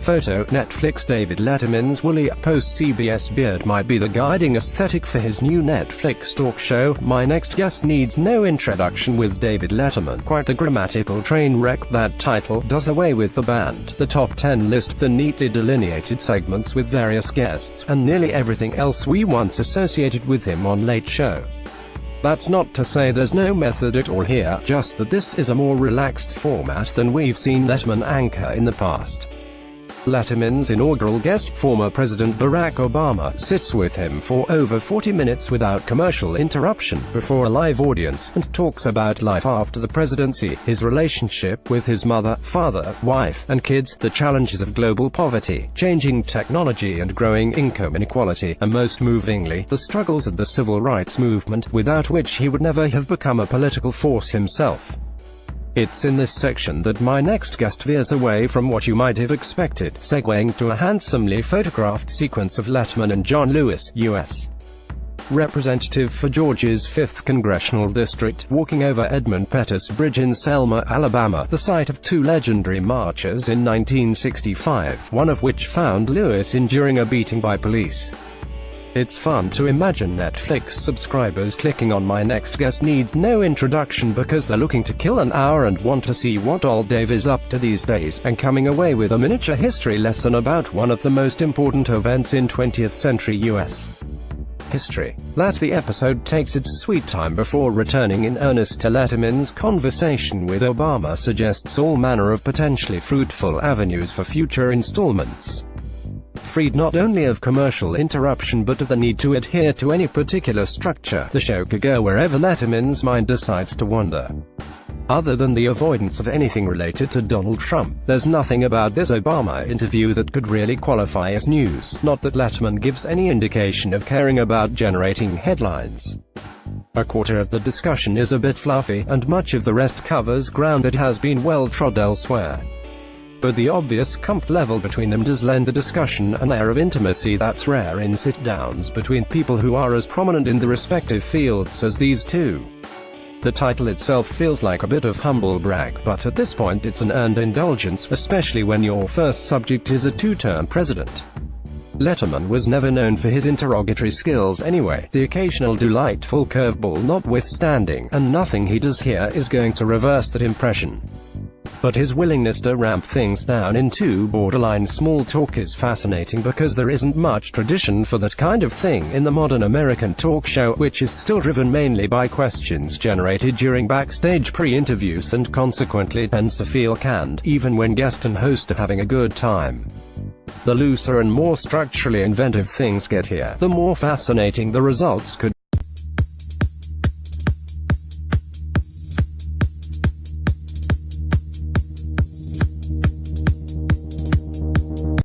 Photo: Netflix. David Letterman's woolly, post-CBS beard might be the guiding aesthetic for his new Netflix talk show. My next guest needs no introduction with David Letterman. Quite the grammatical train wreck. That title does away with the band, the top 10 list, the neatly delineated segments with various guests, and nearly everything else we once associated with him on Late Show. That's not to say there's no method at all here, just that this is a more relaxed format than we've seen Letterman anchor in the past. Letterman's inaugural guest, former President Barack Obama, sits with him for over 40 minutes without commercial interruption, before a live audience, and talks about life after the presidency, his relationship with his mother, father, wife, and kids, the challenges of global poverty, changing technology and growing income inequality, and most movingly, the struggles of the civil rights movement, without which he would never have become a political force himself. It's in this section that my next guest veers away from what you might have expected, segueing to a handsomely photographed sequence of Letterman and John Lewis, U.S. Representative for Georgia's 5th Congressional District, walking over Edmund Pettus Bridge in Selma, Alabama, the site of two legendary marches in 1965, one of which found Lewis enduring a beating by police. It's fun to imagine Netflix subscribers clicking on My Next Guest Needs No Introduction because they're looking to kill an hour and want to see what old Dave is up to these days, and coming away with a miniature history lesson about one of the most important events in 20th century U.S. history. That the episode takes its sweet time before returning in earnest to Letterman's conversation with Obama suggests all manner of potentially fruitful avenues for future installments. Freed not only of commercial interruption but of the need to adhere to any particular structure, the show could go wherever Letterman's mind decides to wander. Other than the avoidance of anything related to Donald Trump, there's nothing about this Obama interview that could really qualify as news, not that Letterman gives any indication of caring about generating headlines. A quarter of the discussion is a bit fluffy, and much of the rest covers ground that has been well trod elsewhere. But the obvious comfort level between them does lend the discussion an air of intimacy that's rare in sit-downs between people who are as prominent in the respective fields as these two. The title itself feels like a bit of humble brag, but at this point it's an earned indulgence, especially when your first subject is a two-term president. Letterman was never known for his interrogatory skills anyway, the occasional delightful curveball notwithstanding, and nothing he does here is going to reverse that impression. But his willingness to ramp things down into borderline small talk is fascinating because there isn't much tradition for that kind of thing in the modern American talk show, which is still driven mainly by questions generated during backstage pre-interviews and consequently tends to feel canned, even when guest and host are having a good time. The looser and more structurally inventive things get here, the more fascinating the results could